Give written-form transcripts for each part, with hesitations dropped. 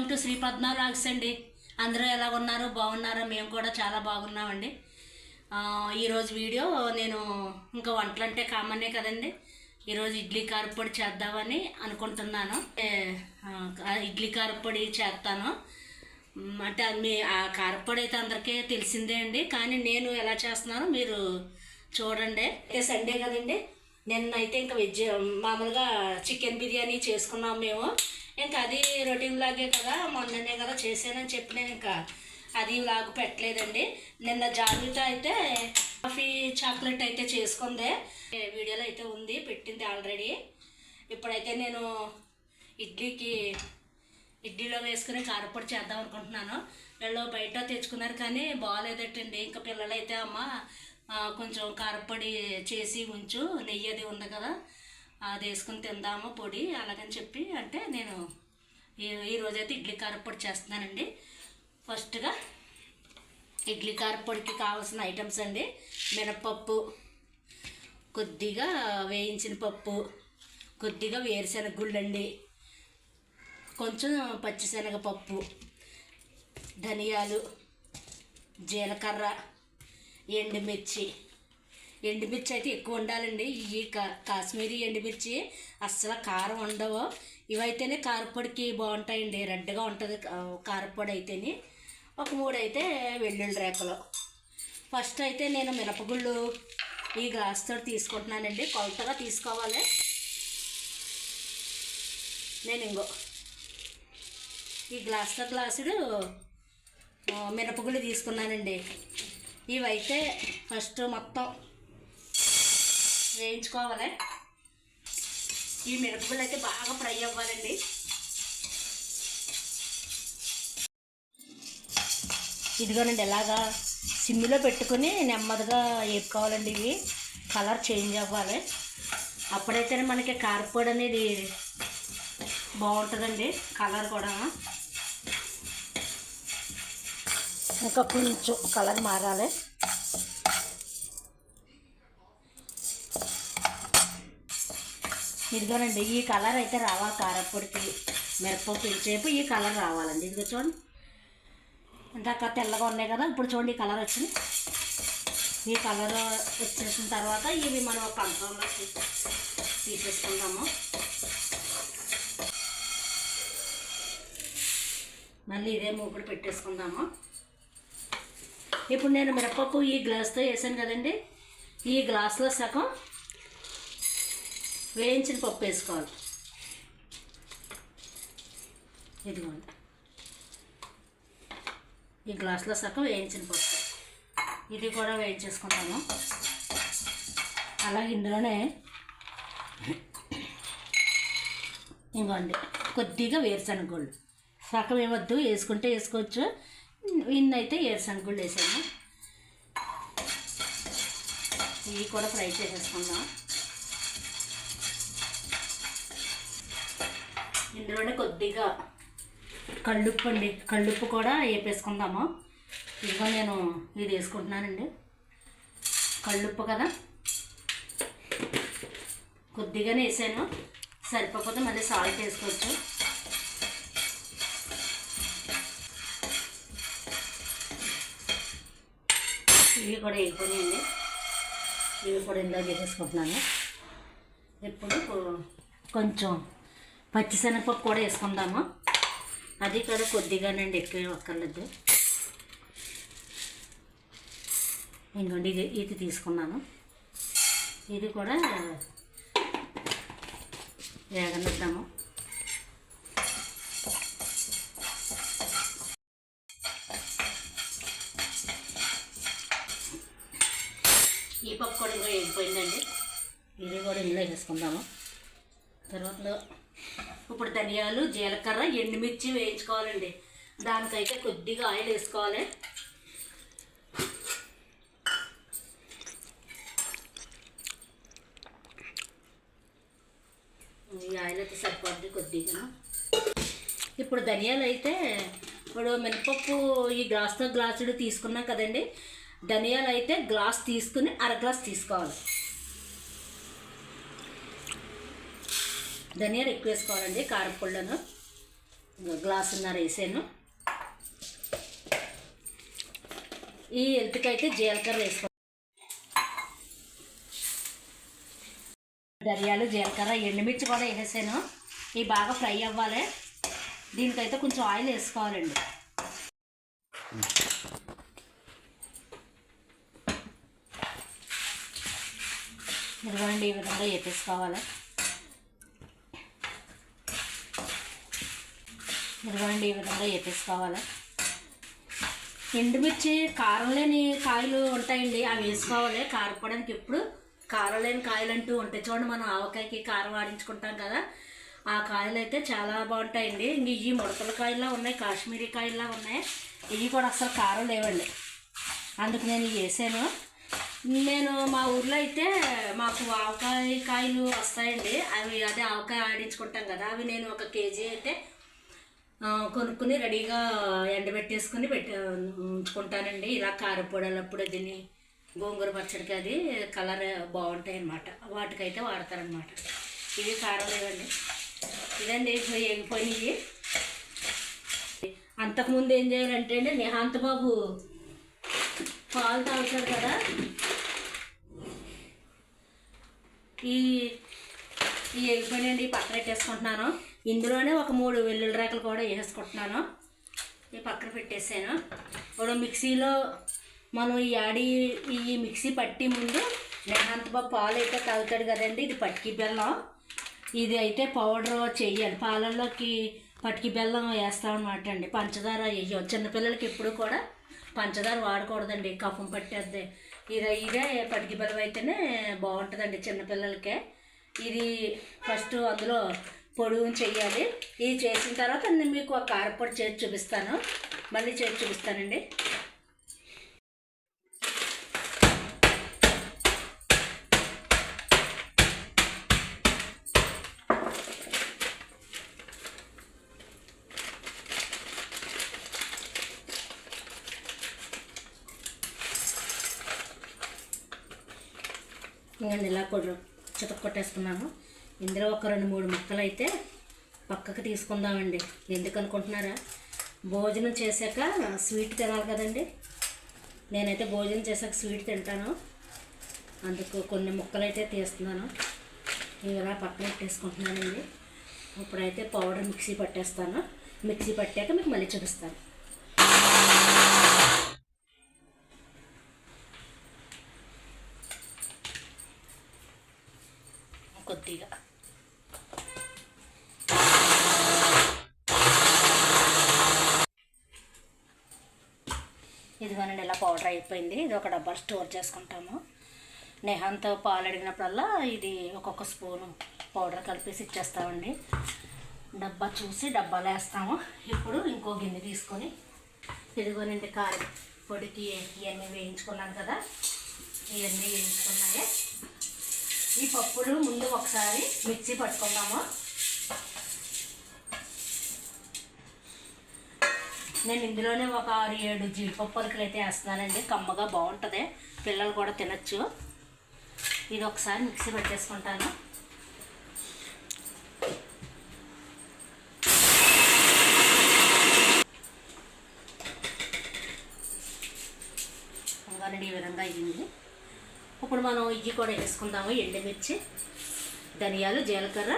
Welcome to Shri Padma vlogs అండి. అందరూ ఎలా ఉన్నారు? బాగున్నారా? మేము కూడా చాలా బాగున్నామండి. ఈరోజు వీడియో నేను ఇంకా వంటలు అంటే కామనే కదండి. ఈరోజు ఇడ్లీ కారపొడి చేద్దామని అనుకుంటున్నాను. ఇడ్లీ కారపొడి చేస్తాను అంటే ఆ కారపొడి అయితే అందరికీ తెలిసిందే అండి. కానీ నేను ఎలా చేస్తున్నానో మీరు చూడండి. సండే కదండి, నిన్నైతే ఇంకా వెజ్ మామూలుగా చికెన్ బిర్యానీ చేసుకున్నాం మేము. ఇంకా అది రొటీన్ లాగే కదా, మొన్ననే కదా చేసానని చెప్పి నేను ఇంకా అది లాగు పెట్టలేదండి. నిన్న జాగ్రత్త అయితే కాఫీ చాక్లెట్ అయితే చేసుకుందే, వీడియోలో అయితే ఉంది, పెట్టింది ఆల్రెడీ. ఇప్పుడైతే నేను ఇడ్లీలో వేసుకుని కారపొడి చేద్దాం అనుకుంటున్నాను. వీళ్ళు బయట తెచ్చుకున్నారు కానీ బాగాలేదటండి. ఇంకా పిల్లలైతే అమ్మ కొంచెం కారపొడి చేసి ఉంచు, నెయ్యి అది ఉంది కదా, అది వేసుకుని తిందాము పొడి అలాగని చెప్పి అంటే నేను ఈరోజైతే ఇడ్లీ కారపొడి చేస్తున్నానండి. ఫస్ట్గా ఇడ్లీ కారపొడికి కావాల్సిన ఐటమ్స్ అండి: మినపప్పు, కొద్దిగా వేయించిన పప్పు, కొద్దిగా వేరుశనగ గుళ్ళు అండి, కొంచెం పచ్చిశనగపప్పు, ధనియాలు, జీలకర్ర, ఎండుమిర్చి అయితే ఎక్కువ ఉండాలండి. ఈ కాశ్మీరీ ఎండుమిర్చి అస్సలు కారం ఉండవు. ఇవైతేనే కారపొడికి బాగుంటాయండి, రెడ్గా ఉంటుంది కారపొడి అయితేనే. ఒక 3 అయితే వెల్లుల్లి రేకలు. ఫస్ట్ అయితే నేను మినపగుళ్ళు ఈ గ్లాస్తో తీసుకుంటున్నానండి. కొలతగా తీసుకోవాలి. నేను ఈ గ్లాసుడు మినపగుళ్ళు తీసుకున్నానండి. ఇవైతే ఫస్ట్ మొత్తం వేయించుకోవాలి. ఈ మిరపగుళ్ళు అయితే బాగా ఫ్రై అవ్వాలండి. ఇదిగోనండి, ఎలాగా సిమ్లో పెట్టుకుని నెమ్మదిగా వేపుకోవాలండి. ఇవి కలర్ చేంజ్ అవ్వాలి. అప్పుడైతేనే మనకి కారపొడి అనేది బాగుంటుందండి, కలర్ కూడా. ఇంకా కొంచెం కలర్ మారాలి. ఇదిగోనండి, ఈ కలర్ అయితే రావాలి కారపొడికి. మిరపప్పు ఇచ్చేపు ఈ కలర్ రావాలండి. ఇదిగో చూడండి, ఇందాక తెల్లగా ఉన్నాయి కదా, ఇప్పుడు చూడండి ఈ కలర్ వచ్చింది. ఈ కలర్ వచ్చేసిన తర్వాత ఇవి మనం కంట్రోల్లో తీసేసుకుందాము. మళ్ళీ ఇదే మూకుడు పెట్టేసుకుందాము. ఇప్పుడు నేను మిరపప్పు ఈ గ్లాస్తో వేసాను కదండి, ఈ గ్లాసులో సగం వేయించిన పప్పు వేసుకోవాలి. ఇదిగోండి, ఈ గ్లాసులో సగం వేయించిన పప్పు, ఇది కూడా వేయించేసుకుంటాము. అలాగే ఇందులోనే ఇంకోండి కొద్దిగా వేరుశనగ గుళ్ళు, సగం ఏమొద్దు, వేసుకుంటే వేసుకోవచ్చు. ఇన్ని అయితే వేరుశనగ గుళ్ళు వేసాము. ఇవి కూడా ఫ్రై చేసేసుకుందాం. ఇందులోనే కొద్దిగా కళ్ళుప్పు అండి, కళ్ళుప్పు కూడా వేపేసుకుందాము. ఇదిగో నేను ఇది వేసుకుంటున్నానండి, కళ్ళుప్పు కదా, కొద్దిగానే వేసాను. సరిపోతే మళ్ళీ సాల్ట్ వేసుకోవచ్చు. ఇవి కూడా వేయిపోయాయండి, ఇవి కూడా ఇందాక వేసేసుకుంటున్నాను. ఇప్పుడు కొంచెం పచ్చిశనగపప్పు కూడా వేసుకుందాము. అది కూడా కొద్దిగానండి, ఎక్కువ అక్కర్లేదు. ఇంకోండి ఇది తీసుకున్నాను, ఇది కూడా వేగనిద్దాము. ఈ పప్పు కూడా ఇంకా వేగిపోయిందండి, ఇది కూడా ఇందులో వేసుకుందాము. తర్వాత ఇప్పుడు ధనియాలు, జీలకర్ర, ఎండుమిర్చి వేయించుకోవాలండి. దానికైతే కొద్దిగా ఆయిల్ వేసుకోవాలి. ఈ ఆయిల్ అయితే సరిపోద్ది కొద్దిగా. ఇప్పుడు ధనియాలు అయితే, ఇప్పుడు మినపప్పు ఈ గ్లాసుడు తీసుకున్నాం కదండి, ధనియాలు అయితే గ్లాస్ తీసుకుని అరగ్లాస్ తీసుకోవాలి. ధనియాలు ఎక్కువ వేసుకోవాలండి కారపొళ్ళను. గ్లాసున్నర వేసాను. ఈ ఎల్తికైతే జీలకర్ర వేసుకో, ధనియాలు, జీలకర్ర, ఎండుమిర్చి కూడా వేసేసాను. ఇవి బాగా ఫ్రై అవ్వాలి. దీనికైతే కొంచెం ఆయిల్ వేసుకోవాలండి. ఇదిగోండి ఈ విధంగా వేపేసుకోవాలి. ఎండుమిర్చి కారం లేని కాయలు ఉంటాయండి, అవి వేసుకోవాలి. కారపడానికి ఎప్పుడు కారం లేని కాయలు అంటూ ఉంటాయి చూడండి. మనం ఆవకాయకి కారం ఆడించుకుంటాం కదా, ఆ కాయలు అయితే చాలా బాగుంటాయండి. ఇంక ఇవి ముడతల కాయల్లా ఉన్నాయి, కాశ్మీరీ కాయల్లా ఉన్నాయి. ఇవి కూడా అసలు కారం లేవండి, అందుకు నేను ఇవి వేసాను. నేను మా ఊర్లో అయితే మాకు ఆవకాయ కాయలు వస్తాయండి, అవి అదే ఆవకాయ ఆడించుకుంటాం కదా, అవి నేను 1 కేజీ అయితే కొనుక్కుని రెడీగా ఎండబెట్టేసుకుని ఉంచుకుంటానండి. ఇలా కారపొడలప్పుడు దీన్ని గోంగూర పచ్చడికి అది కలర్ బాగుంటాయి అన్నమాట, వాటికైతే వాడతారనమాట. ఇవి కారం లేవండి. ఇదండి ఎగిపోయినవి. అంతకుముందు ఏం చేయాలంటే అండి, నిహాంత్ బాబు పాలు తాగుతాడు కదా, ఈ ఎగిపోయినండి పక్కన పెట్టేసుకుంటున్నాను. ఇందులోనే ఒక 3 వెల్లుల్లి రేకలు కూడా వేసేసుకుంటున్నాను. ఈ పక్కన పెట్టేసాను. ఇప్పుడు మిక్సీలో మనం ఈ మిక్సీ పట్టి ముందు నిహాంత్ బాబు పాలు అయితే తాగుతాడు కదండి, ఇది పట్టికి బెల్లం. ఇది అయితే పౌడర్ చెయ్యాలి, పాలల్లోకి పట్టికి బెల్లం వేస్తామన్నమాట అండి. పంచదార వేయం, చిన్నపిల్లలకి ఎప్పుడు కూడా పంచదార వాడకూడదండి, కఫం పట్టేద్ది. ఇదే పట్టికి బెల్లం అయితేనే బాగుంటుందండి చిన్నపిల్లలకే. ఇది ఫస్ట్ అందులో పొడుగు చెయ్యాలి. ఇది చేసిన తర్వాత నేను మీకు ఒక కారపొడి చేసి చూపిస్తాను, మళ్ళీ చేసి చూపిస్తానండి. నేను ఇలా చితక్కొట్టేసుకున్నాను. ఇందులో ఒక 2-3 ముక్కలు అయితే పక్కకు తీసుకుందామండి. ఎందుకు అనుకుంటున్నారా, భోజనం చేశాక స్వీట్ తినాలి కదండి. నేనైతే భోజనం చేశాక స్వీట్ తింటాను, అందుకు కొన్ని ముక్కలు అయితే తీస్తున్నాను. ఇవి ఇలా పక్కన పెట్టేసుకుంటున్నానండి. ఇప్పుడైతే పౌడర్ మిక్సీ పట్టేస్తాను. మిక్సీ పట్టాక మీకు మళ్ళీ చూపిస్తాను. కొద్దిగా ఇదిగోనండి, ఇలా పౌడర్ అయిపోయింది. ఇది ఒక డబ్బాలో స్టోర్ చేసుకుంటాము. నిహాంత్ పాలు అడిగినప్పుడల్లా ఇది ఒక్కొక్క స్పూను పౌడర్ కలిపేసి ఇచ్చేస్తామండి. డబ్బా చూసి డబ్బాలో వేస్తాము. ఇప్పుడు ఇంకో గిన్నె తీసుకొని ఇదిగోనండి కారం పొడికి ఇవన్నీ వేయించుకున్నాను కదా, ఇవన్నీ వేయించుకున్నాయి. ఈ పప్పులు ముందు ఒకసారి మిక్సీ పట్టుకుందాము. నేను ఇందులోనే ఒక 6-7 జీడిపప్పు పలుకులు అయితే వేస్తున్నానండి, కమ్మగా బాగుంటుంది, పిల్లలు కూడా తినచ్చు. ఇది ఒకసారి మిక్సీ పెట్టేసుకుంటాను. ఈ విధంగా అయ్యింది. ఇప్పుడు మనం ఇవి కూడా వేసుకుందాము. ఎండుమిర్చి, ధనియాలు, జీలకర్ర,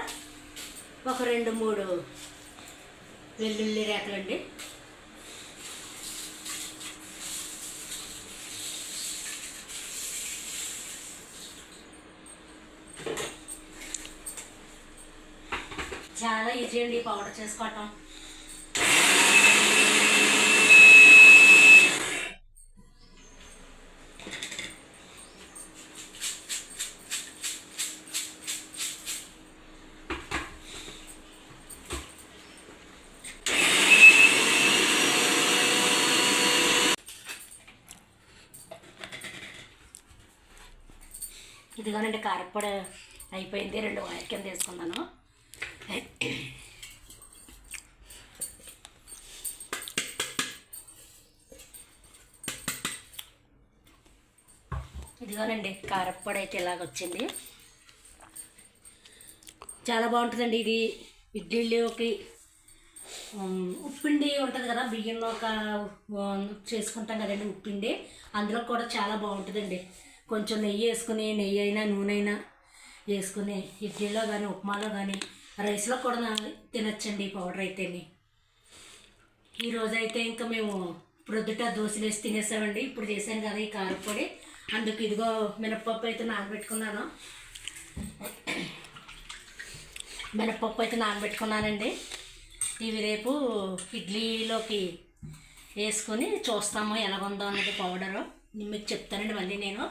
ఒక 2-3 వెల్లుల్లి రేకలండి. చాలా ఈజీ అండి పౌడర్ చేసుకోవటం. ఇదిగోనండి కారప్పొడి అయిపోయింది. 2 వాయిల్ కింద వేసుకున్నాను. ఇదిగోనండి కారప్పొడి అయితే ఇలాగ వచ్చింది. చాలా బాగుంటుందండి ఇది. ఇడ్లీలోకి ఉప్పిండి ఉంటుంది కదా, బియ్యంలో ఒక చేసుకుంటాం కదండి ఉప్పిండి, అందులో కూడా చాలా బాగుంటుందండి. కొంచెం నెయ్యి వేసుకుని, నెయ్యి అయినా నూనె అయినా వేసుకుని ఇడ్లీలో కానీ ఉప్మాలో కానీ రైస్లో కూడా తినచ్చండి ఈ పౌడర్ అయితేని. ఈరోజైతే ఇంకా మేము ప్రొద్దుట దోశలు వేసి తినేసామండి. ఇప్పుడు చేశాను కదా ఈ కారపొడి, అందుకు ఇదిగో మినపప్పు అయితే నానబెట్టుకున్నాను. మినపప్పు అయితే నానబెట్టుకున్నానండి. ఇవి రేపు ఇడ్లీలోకి వేసుకొని చూస్తాము ఎలాగుందో అన్నది పౌడరు మీకు చెప్తానండి మళ్ళీ నేను.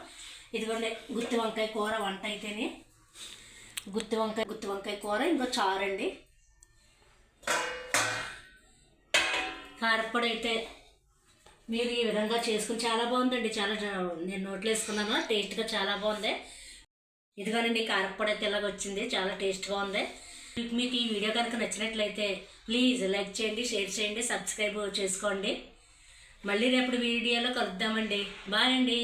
ఇదిగోండి గుత్తి వంకాయ కూర వంట అయితేనే, గుత్తి వంకాయ కూర ఇంకో చారు అండి. కారపొడి అయితే మీరు ఈ విధంగా చేసుకుని చాలా బాగుందండి. చాలా నేను నోట్లో వేసుకున్నాను, టేస్ట్గా చాలా బాగుంది. ఇదిగోనండి కారపొడి అయితే ఇలాగ వచ్చింది, చాలా టేస్ట్గా ఉంది. మీకు ఈ వీడియో కనుక నచ్చినట్లయితే ప్లీజ్ లైక్ చేయండి, షేర్ చేయండి, సబ్స్క్రైబ్ చేసుకోండి. మళ్ళీ రేపు వీడియోలో కలుద్దామండి. బాయ్ అండి.